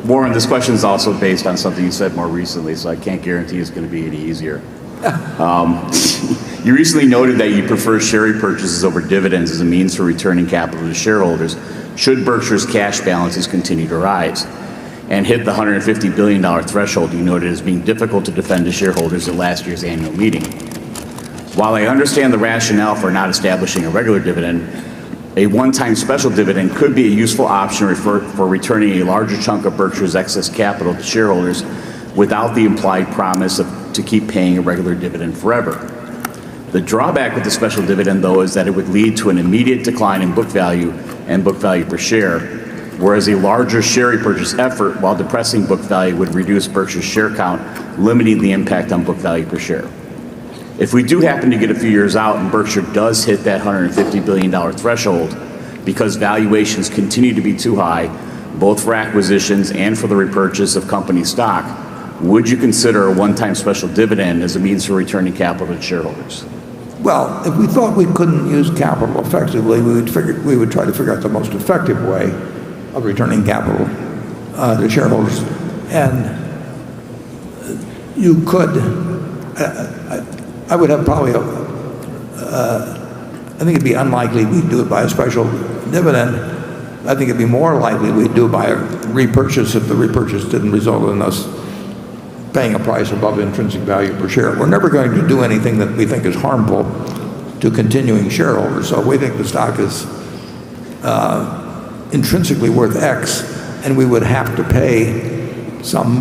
Warren, this question is also based on something you said more recently, so I can't guarantee it's going to be any easier. You recently noted that you prefer share repurchases over dividends as a means for returning capital to shareholders should Berkshire's cash balances continue to rise and hit the $150 billion threshold you noted as being difficult to defend to shareholders at last year's annual meeting. While I understand the rationale for not establishing a regular dividend, a one-time special dividend could be a useful option for returning a larger chunk of Berkshire's excess capital to shareholders without the implied promise to keep paying a regular dividend forever. The drawback with the special dividend, though, is that it would lead to an immediate decline in book value and book value per share, whereas a larger share repurchase effort, while depressing book value, would reduce Berkshire's share count, limiting the impact on book value per share. If we do happen to get a few years out and Berkshire does hit that $150 billion threshold because valuations continue to be too high, both for acquisitions and for the repurchase of company stock, would you consider a one-time special dividend as a means for returning capital to shareholders? Well, if we thought we couldn't use capital effectively, we would try to figure out the most effective way of returning capital to shareholders. And you could, I would have probably, I think it'd be unlikely we'd do it by a special dividend. I think it'd be more likely we'd do it by a repurchase if the repurchase didn't result in us paying a price above intrinsic value per share. We're never going to do anything that we think is harmful to continuing shareholders. So if we think the stock is intrinsically worth X, and we would have to pay some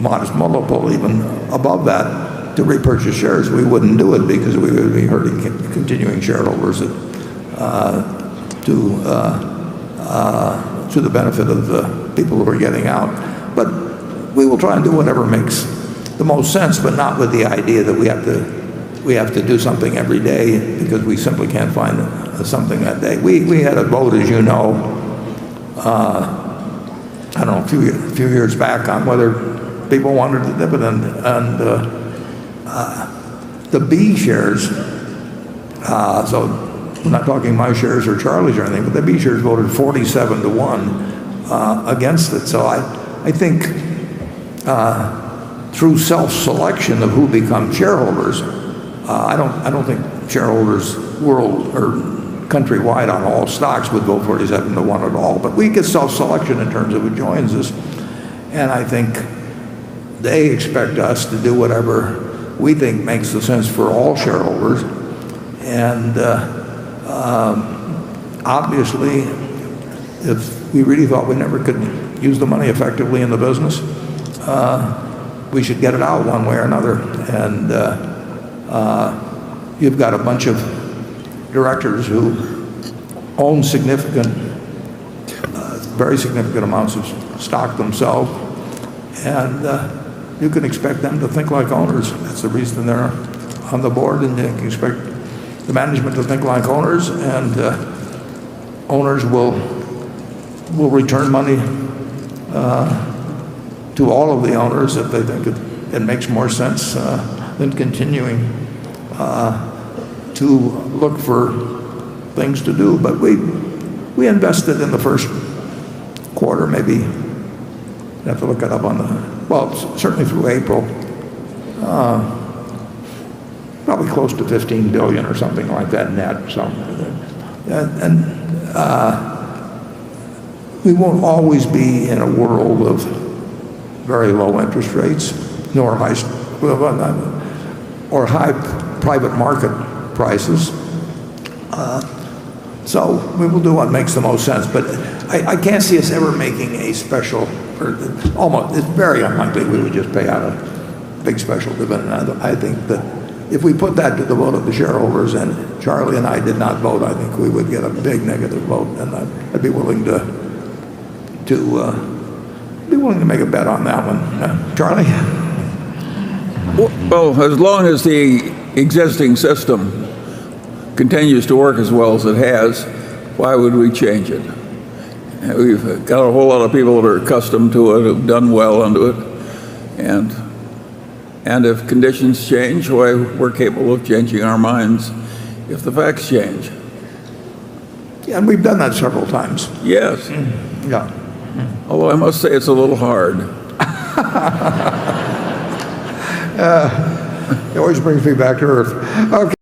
modest multiple even above that to repurchase shares, we wouldn't do it because we would be hurting continuing shareholders to the benefit of the people who are getting out. But we will try and do whatever makes the most sense, but not with the idea that we have to do something every day because we simply can't find something that day. We had a vote, as you know, I don't know, a few years back on whether people wanted the dividend, and the B shares, so we're not talking my shares or Charlie's or anything, but the B shares voted 47-1 against it. So I think through self-selection of who become shareholders, I don't think shareholders world or countrywide on all stocks would vote 47-1 at all. But we get self-selection in terms of who joins us, and I think they expect us to do whatever we think makes the sense for all shareholders. And obviously, if we really thought we never could use the money effectively in the business, we should get it out one way or another. And you've got a bunch of directors who own very significant amounts of stock themselves, and you can expect them to think like owners. That's the reason they're on the board, and you can expect the management to think like owners, and owners will return money to all of the owners if they think it makes more sense than continuing to look for things to do. But we invested in the first quarter, maybe you have to look it up on certainly through April, probably close to $15 billion or something like that net. So, and we won't always be in a world of very low interest rates, nor high private market prices. So we will do what makes the most sense. But I can't see us ever making a special, or it's very unlikely we would just pay out a big special dividend. I think that if we put that to the vote of the shareholders, and Charlie and I did not vote, I think we would get a big negative vote, and I'd be willing to make a bet on that one. Charlie? Well, as long as the existing system continues to work as well as it has, why would we change it? We've got a whole lot of people that are accustomed to it, who've done well under it, and if conditions change, why, we're capable of changing our minds if the facts change. Yeah, and we've done that several times. Yes. Yeah. Although I must say it's a little hard. It always brings me back to earth. Okay.